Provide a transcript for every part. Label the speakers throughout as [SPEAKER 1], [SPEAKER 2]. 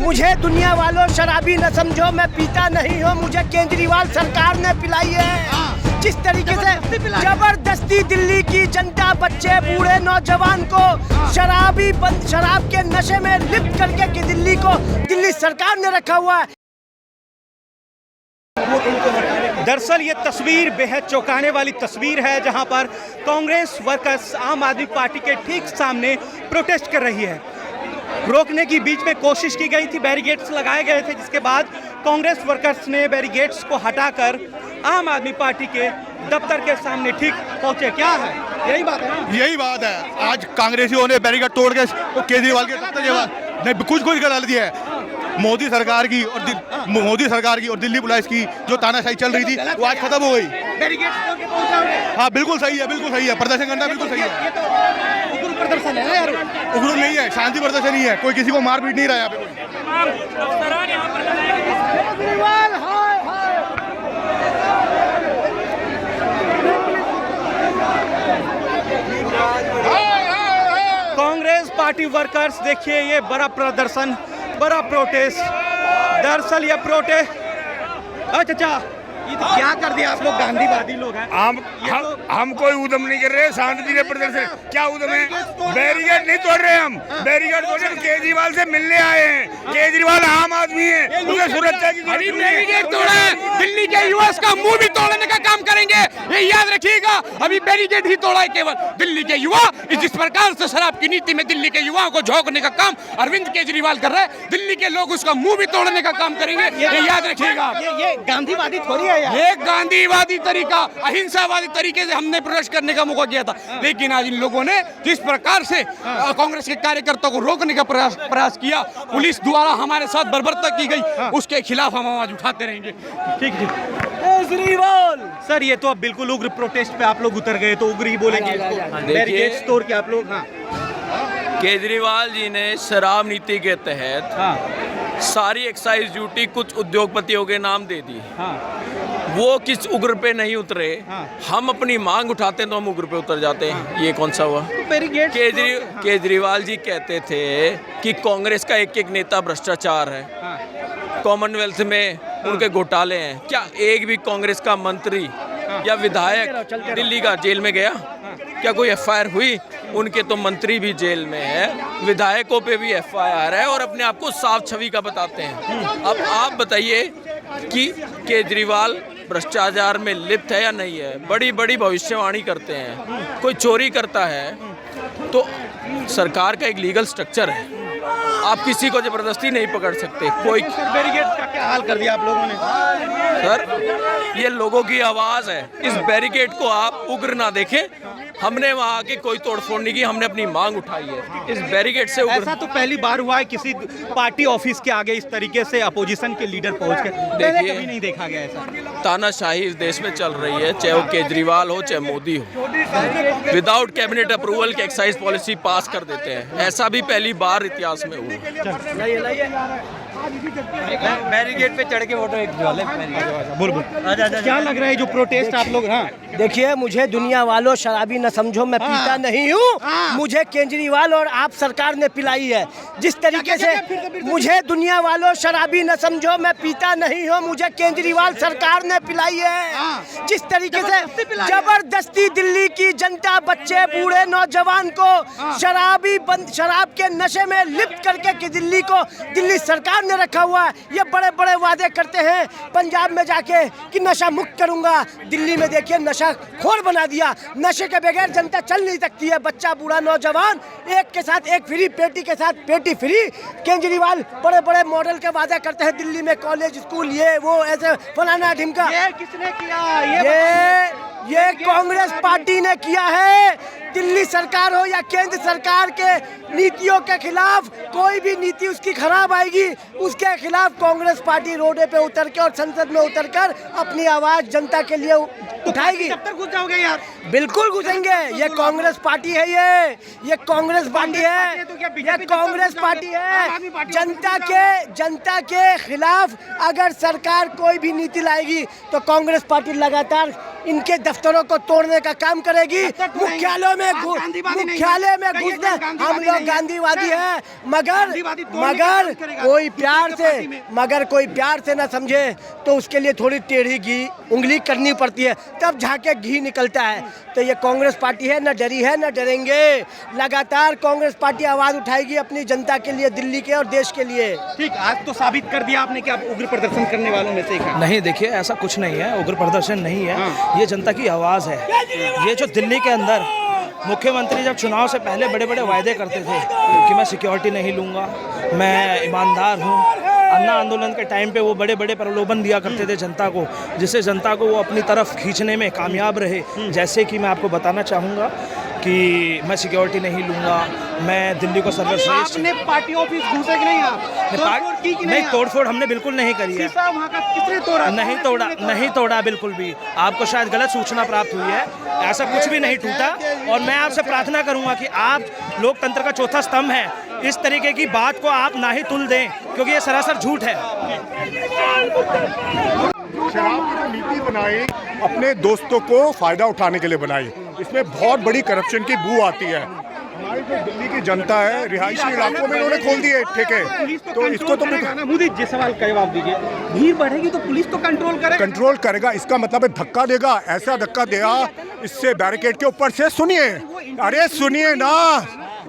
[SPEAKER 1] मुझे दुनिया वालों शराबी न समझो, मैं पीता नहीं हूँ, मुझे केजरीवाल सरकार ने पिलाई है। जिस तरीके से जबरदस्ती दिल्ली की जनता, बच्चे बूढ़े नौजवान को शराब के नशे में लिप्त करके कि दिल्ली सरकार ने रखा हुआ है।
[SPEAKER 2] दरअसल ये तस्वीर बेहद चौंकाने वाली तस्वीर है, जहां पर कांग्रेस वर्कर्स आम आदमी पार्टी के ठीक सामने प्रोटेस्ट कर रही है। रोकने की बीच में कोशिश की गई थी, बैरिकेड्स लगाए गए थे, जिसके बाद कांग्रेस वर्कर्स ने बैरिकेड्स को हटाकर आम आदमी पार्टी के दफ्तर के सामने ठीक पहुंचे। क्या है, यही बात है ना?
[SPEAKER 3] यही बात है। आज कांग्रेसियों ने बैरिकेड तोड़ के केजरीवाल के दफ्तर नहीं कुछ गलत दिया है। मोदी सरकार की और दिल्ली पुलिस की जो तानाशाही चल रही थी वो आज खत्म हो गई। हाँ बिल्कुल सही है, प्रदर्शन करना बिल्कुल सही है।
[SPEAKER 2] उग्र प्रदर्शन है यार,
[SPEAKER 3] उग्र नहीं है, शांति प्रदर्शन ही है, कोई किसी को मार पीट नहीं रहा है।
[SPEAKER 2] कांग्रेस पार्टी वर्कर्स, देखिए ये बड़ा प्रदर्शन, बड़ा प्रोटेस्ट। दरअसल ये प्रोटेस्ट, अच्छा ये तो क्या कर दिया आप लोग, गांधीवादी लोग हैं।
[SPEAKER 4] हम कोई उद्यम नहीं कर रहे, शांति से प्रदर्शन। क्या उद्यम है? बैरिकेड नहीं तोड़ रहे हम, बैरिकेड तोड़ रहे, केजरीवाल से मिलने आए हैं। केजरीवाल आम आदमी है, उन्हें सुरक्षा की
[SPEAKER 5] बैरिकेड तोड़ा है, दिल्ली के युवा का मुंह भी तोड़ने का काम करेंगे, ये याद रखिएगा। अभी बैरिकेड ही तोड़ा है केवल दिल्ली के युवा। जिस प्रकार से शराब की नीति में दिल्ली के युवाओं को झोंकने का काम अरविंद केजरीवाल कर रहे हैं, दिल्ली के लोग उसका मुंह भी तोड़ने का काम करेंगे, ये याद रखिएगा।
[SPEAKER 2] ये गांधीवादी थोड़ी है यार,
[SPEAKER 5] ये गांधीवादी तरीका, अहिंसावादी तरीके से हमने प्रदर्शन करने का मौका दिया था, लेकिन आज इन लोगों ने जिस प्रकार से कांग्रेस के कार्यकर्ताओं को रोकने का प्रयास किया, पुलिस द्वारा हमारे साथ बर्बरता की गई, उसके खिलाफ हम आवाज उठाते रहेंगे।
[SPEAKER 2] ठीक केजरीवाल सर, ये तो अब बिल्कुल उग्र प्रोटेस्ट पे आप लोग उतर गए, तो उग्र ही बोलेंगे। बैरिकेड्स तोड़ के आप लोग।
[SPEAKER 6] केजरीवाल जी ने शराब नीति के तहत सारी एक्साइज ड्यूटी कुछ उद्योगपतियों के नाम दे दी। वो किस उग्र पे नहीं उतरे। हम अपनी मांग उठाते हैं तो हम उग्र पे उतर जाते हैं, ये कौन सा हुआ? केजरीवाल जी कहते थे कि कांग्रेस का एक एक नेता भ्रष्टाचार है, कॉमनवेल्थ में उनके घोटाले हैं। क्या एक भी कांग्रेस का मंत्री या विधायक दिल्ली का जेल में गया? क्या कोई एफआईआर हुई? उनके तो मंत्री भी जेल में है, विधायकों पे भी एफआईआर है, और अपने आप को साफ छवि का बताते हैं। अब आप बताइए कि केजरीवाल भ्रष्टाचार में लिप्त है या नहीं है? बड़ी बड़ी भविष्यवाणी करते हैं। कोई चोरी करता है तो सरकार का एक लीगल स्ट्रक्चर है, आप किसी को जबरदस्ती नहीं पकड़ सकते। कोई
[SPEAKER 2] बैरिकेड का क्या हाल कर दिया आप लोगों ने?
[SPEAKER 6] सर, ये लोगों की आवाज़ है, इस बैरिकेड को आप उग्र ना देखें। हमने वहाँ आके कोई तोड़फोड़ नहीं की, हमने अपनी मांग उठाई है। इस बैरिकेड से
[SPEAKER 2] ऐसा तो पहली बार हुआ है किसी पार्टी ऑफिस के आगे इस तरीके से अपोजिशन के लीडर पहुंच के, देखिए कभी नहीं देखा गया ऐसा।
[SPEAKER 6] तानाशाही इस देश में चल रही है, चाहे वो केजरीवाल हो चाहे मोदी हो, विदाउट कैबिनेट अप्रूवल के एक्साइज पॉलिसी पास कर देते हैं। ऐसा भी पहली बार इतिहास में हुआ।
[SPEAKER 2] बैरिकेड पे चढ़ के फोटो एक बोल क्या लग रहा है जो प्रोटेस्ट आप लोग?
[SPEAKER 1] देखिए, मुझे दुनिया वालों शराबी न समझो, मैं पीता नहीं हूँ, मुझे केजरीवाल और आप सरकार ने पिलाई है। जिस तरीके से मुझे दुनिया वालों शराबी न समझो, मैं पीता नहीं हूँ, मुझे केजरीवाल सरकार ने पिलाई है। जिस तरीके से जबरदस्ती दिल्ली की जनता, बच्चे बूढ़े नौजवान को शराब के नशे में लिप्त करके कि दिल्ली सरकार ने रखा हुआ है। ये बड़े बड़े वादे करते हैं पंजाब में जाके कि नशा मुक्त करूंगा, दिल्ली में देखिए नशा खोर बना दिया। नशे के बगैर जनता चल नहीं सकती है, बच्चा बूढ़ा नौजवान, एक के साथ एक फ्री, पेटी के साथ पेटी फ्री। केजरीवाल बड़े बड़े मॉडल के वादे करते हैं, दिल्ली में कॉलेज स्कूल, ये वो ऐसे फलाना ढिमका।
[SPEAKER 2] ये किसने किया?
[SPEAKER 1] ये कांग्रेस पार्टी ने किया है। दिल्ली सरकार हो या केंद्र सरकार के नीतियों के खिलाफ कोई भी नीति उसकी खराब आएगी, उसके खिलाफ कांग्रेस पार्टी रोडे पे उतर के और संसद में उतरकर अपनी आवाज जनता के लिए उठाएगी।
[SPEAKER 2] कब तक घुस जाओगे यार?
[SPEAKER 1] बिल्कुल घुसेंगे। ये कांग्रेस पार्टी है, ये कांग्रेस पार्टी है, ये कांग्रेस पार्टी है। जनता के खिलाफ अगर सरकार कोई भी नीति लाएगी तो कांग्रेस पार्टी लगातार इनके दफ्तरों को तोड़ने का काम करेगी, मुख्यालय में घुसने। हम लोग गांधीवादी हैं, मगर कोई प्यार से ना समझे तो उसके लिए थोड़ी टेढ़ी उंगली करनी पड़ती है, तब जाके घी निकलता है। तो ये कांग्रेस पार्टी है, न डरी है न डरेंगे। लगातार कांग्रेस पार्टी आवाज उठाएगी अपनी जनता के लिए, दिल्ली के और देश के लिए।
[SPEAKER 2] ठीक, आज तो साबित कर दिया आपने कि आप उग्र प्रदर्शन करने वालों में से एक हैं।
[SPEAKER 7] नहीं, देखिए ऐसा कुछ नहीं है, उग्र प्रदर्शन नहीं है, ये जनता की आवाज़ है। ये जो दिल्ली के अंदर मुख्यमंत्री जब चुनाव से पहले बड़े बड़े वायदे करते थे कि मैं सिक्योरिटी नहीं लूँगा, मैं ईमानदार हूँ, अन्ना आंदोलन के टाइम पे वो बड़े बड़े प्रलोभन दिया करते थे जनता को, जिससे जनता को वो अपनी तरफ खींचने में कामयाब रहे। जैसे कि मैं आपको बताना चाहूँगा कि मैं सिक्योरिटी नहीं लूँगा, मैं दिल्ली को सर्वश्रेष्ठ।
[SPEAKER 2] आपने पार्टी ऑफिस घुसे कि नहीं? आप
[SPEAKER 7] नहीं, तोड़फोड़ हमने बिल्कुल नहीं करी है।
[SPEAKER 2] वहाँ का किसने तोड़ा?
[SPEAKER 7] नहीं तोड़ा बिल्कुल भी। आपको शायद गलत सूचना प्राप्त हुई है, ऐसा कुछ भी नहीं टूटा। और मैं आपसे प्रार्थना करूंगा कि आप लोकतंत्र का चौथा स्तंभ है, इस तरीके की बात को आप ना ही तुल दें, क्योंकि ये सरासर झूठ है।
[SPEAKER 8] शराब की जो नीति बनाई अपने दोस्तों को फायदा उठाने के लिए बनाई, इसमें बहुत बड़ी करप्शन की बू आती है। हमारी जो दिल्ली की जनता है, रिहायशी इलाकों में इन्होंने खोल दिए ठेके, तो इसको तो
[SPEAKER 2] मोदी जी सवाल का जवाब दीजिए। भीड़ बढ़ेगी तो पुलिस तो कंट्रोल
[SPEAKER 8] करेगा। इसका मतलब है धक्का देगा, ऐसा धक्का देगा इससे बैरिकेड के ऊपर से। सुनिए, अरे सुनिए ना,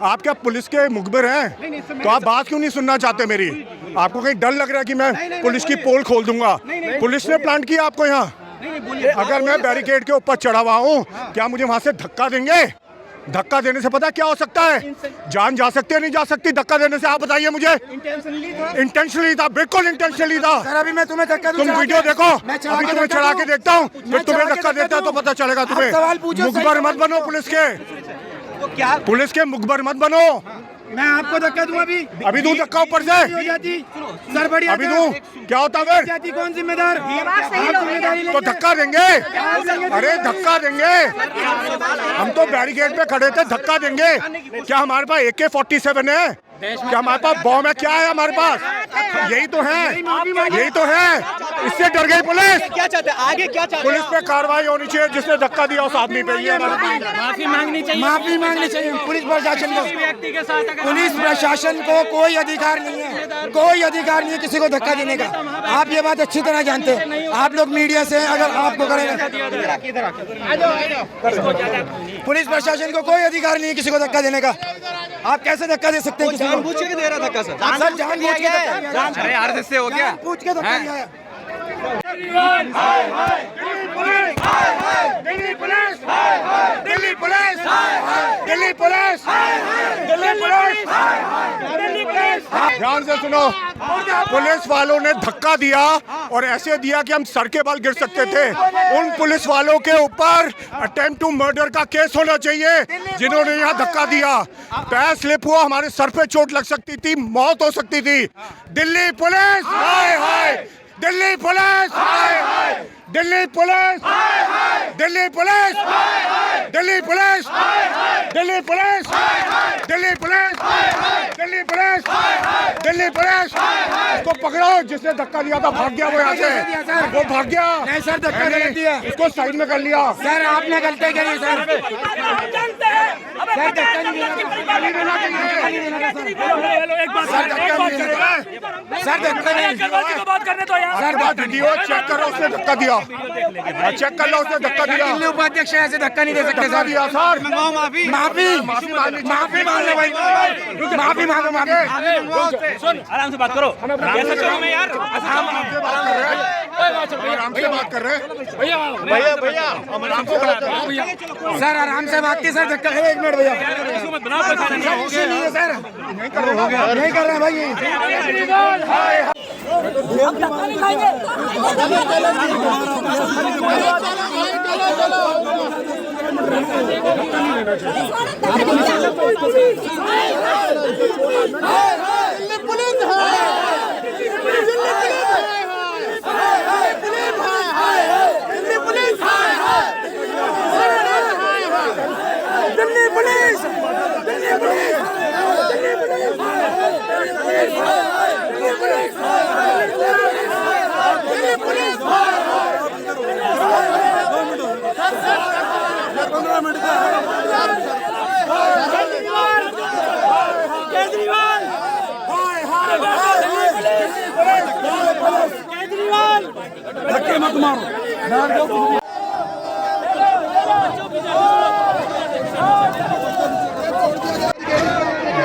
[SPEAKER 8] आप क्या पुलिस के मुखबिर हैं? तो आप बात क्यों नहीं सुनना चाहते मेरी? आपको कहीं डर लग रहा है कि मैं पुलिस की पोल खोल दूंगा? पुलिस ने प्लांट किया आपको यहाँ। अगर मैं बैरिकेड के ऊपर चढ़ा हुआ हूँ, क्या मुझे वहां से धक्का देंगे? धक्का देने से पता क्या हो सकता है? जान जा सकती है, नहीं जा सकती धक्का देने से? आप बताइए मुझे। इंटेंशनली था, बिल्कुल इंटेंशनली था।
[SPEAKER 9] सर अभी मैं तुम्हें धक्का
[SPEAKER 8] तुम वीडियो देखो, अभी तुम्हें चढ़ा के देखता हूँ, फिर तुम्हें धक्का देता है तो पता चलेगा तुम्हें। मुखबर मत बनो पुलिस के, पुलिस के मुखबर मत बनो।
[SPEAKER 9] मैं आपको धक्का दूं अभी
[SPEAKER 8] दूं धक्का ऊपर से?
[SPEAKER 9] हो जाती सर, बढ़िया
[SPEAKER 8] अभी दूं, क्या होता फिर?
[SPEAKER 9] जाती कौन जिम्मेदार?
[SPEAKER 8] तो धक्का देंगे? अरे धक्का देंगे? हम तो बैरिकेड पे खड़े थे, धक्का देंगे? क्या हमारे पास AK-47 है? क्या हमारे पास बॉम्ब है? क्या है हमारे पास? यही तो है, यही तो है। इससे डर गई पुलिस।
[SPEAKER 2] क्या चाहते हैं आगे? क्या चाहते हैं?
[SPEAKER 8] पुलिस पे कार्रवाई होनी चाहिए, जिसने धक्का दिया उस आदमी पे। ये
[SPEAKER 9] माफी मांगनी चाहिए पुलिस प्रशासन को। पुलिस प्रशासन को कोई अधिकार नहीं है, कोई अधिकार नहीं है किसी को धक्का देने का। आप ये बात अच्छी तरह जानते हैं, आप लोग मीडिया से अगर आपको करेंगे। पुलिस प्रशासन को कोई अधिकार नहीं है किसी को धक्का देने का। आप कैसे धक्का दे सकते हैं?
[SPEAKER 2] जानबूझ के दे रहा धक्का सर?
[SPEAKER 9] सर जानबूझ के
[SPEAKER 2] अरे आरएसएस से हो गया,
[SPEAKER 9] पूछ के धक्का दिया है।
[SPEAKER 8] ध्यान से सुनो, पुलिस वालों ने धक्का दिया और ऐसे दिया कि हम सर के बाल गिर सकते थे। उन पुलिस वालों के ऊपर अटेम्प्ट टू मर्डर का केस होना चाहिए जिन्होंने यहाँ धक्का दिया। पैर स्लिप हुआ, हमारे सर पे चोट लग सकती थी, मौत हो सकती थी। दिल्ली पुलिस हाय हाय, दिल्ली पुलिस हाय हाय, दिल्ली पुलिस हाय हाय, दिल्ली पुलिस हाय हाय, दिल्ली पुलिस हाय हाय, दिल्ली पुलिस हाय हाय, दिल्ली पुलिस हाय हाय, दिल्ली पुलिस हाय हाय, दिल्ली पुलिस हाय हाय। इसको पकड़ो, जिसने धक्का दिया था भाग गया वो यहाँ से, वो भाग गया।
[SPEAKER 9] नहीं सर, धक्का नहीं दिया,
[SPEAKER 8] इसको साइड में कर लिया।
[SPEAKER 9] सर आपने गलती करी सर। सर धक्का नहीं देना, सर धक्का नहीं।
[SPEAKER 8] सर बात वीडियो चेक करो, उसने धक्का दिया, चेक कर लो, उसने धक्का दिया।
[SPEAKER 9] दिल्ली उपाध्यक्ष ऐसे धक्का नहीं दे सकते
[SPEAKER 8] धक्का
[SPEAKER 9] सर।
[SPEAKER 8] दिया सर।
[SPEAKER 9] माफी माफी मांगो भाई, माफी मांगो, माफी।
[SPEAKER 2] सुन, आराम से बात करो। ऐसा करो मैं यार,
[SPEAKER 8] आराम से बात कर रहे हैं भैया, भैया हम आराम से बात कर रहे हैं
[SPEAKER 9] सर, आराम से बात की सर। धक्का है, एक मिनट भैया, सर नहीं कर रहे भाई।
[SPEAKER 10] हम धक्का नहीं खाएंगे।
[SPEAKER 9] धक्के मत मारो।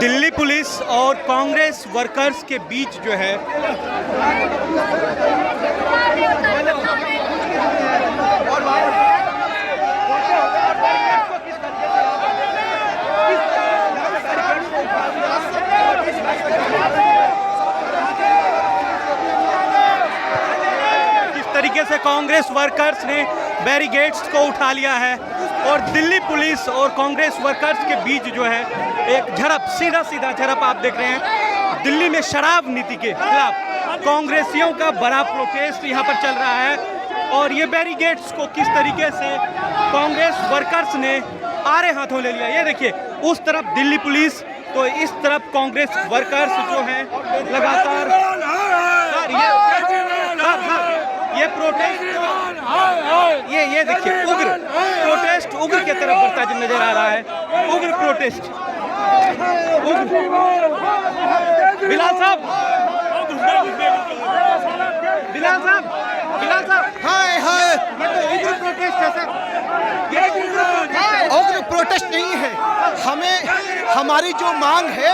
[SPEAKER 2] दिल्ली पुलिस और कांग्रेस वर्कर्स के बीच जो है किस तरीके से कांग्रेस वर्कर्स ने बैरिकेड्स को उठा लिया है और दिल्ली पुलिस और कांग्रेस वर्कर्स के बीच जो है एक झड़प, सीधा सीधा झड़प आप देख रहे हैं। दिल्ली में शराब नीति के खिलाफ कांग्रेसियों का बड़ा प्रोटेस्ट यहाँ पर चल रहा है और ये बैरिकेड्स को किस तरीके से कांग्रेस वर्कर्स ने आड़े हाथों ले लिया। ये देखिए, उस तरफ दिल्ली पुलिस तो इस तरफ कांग्रेस वर्कर्स जो हैं लगातार ये प्रोटेस्ट, ये देखिए उग्र प्रोटेस्ट उग्र की तरफ बढ़ता नजर आ रहा है। उग्र प्रोटेस्ट, बिलाल साहब, बिलाल साहब, बिलाल साहब,
[SPEAKER 1] हाय हाय,
[SPEAKER 2] ये तो उग्र प्रोटेस्ट है सर, ये
[SPEAKER 1] उग्र प्रोटेस्ट नहीं है। हमें हमारी जो मांग है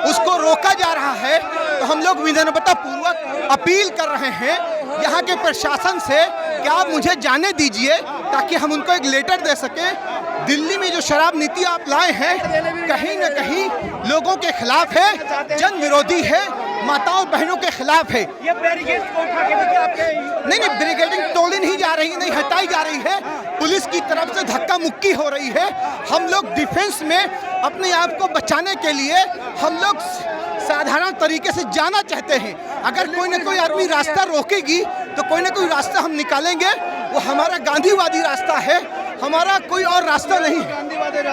[SPEAKER 1] उसको रोका जा रहा है, तो हम लोग विनम्रता पूर्वक अपील कर रहे हैं यहाँ के प्रशासन से कि आप मुझे जाने दीजिए ताकि हम उनको एक लेटर दे सकें। दिल्ली में जो शराब नीति आप लाए हैं कहीं न कहीं लोगों के खिलाफ है, जन विरोधी है, माताओं बहनों के खिलाफ है।
[SPEAKER 2] ये बैरिकेड को उठा के देखिए आपके
[SPEAKER 1] नहीं, बैरिकेडिंग तोड़ी नहीं जा रही, नहीं हटाई जा रही है, पुलिस की तरफ से धक्का मुक्की हो रही है। हम लोग डिफेंस में अपने आप को बचाने के लिए हम लोग साधारण तरीके से जाना चाहते हैं। अगर कोई ना कोई आदमी रास्ता रोकेगी तो कोई ना कोई रास्ता हम निकालेंगे। वो हमारा गांधीवादी रास्ता है, हमारा कोई और रास्ता नहीं है।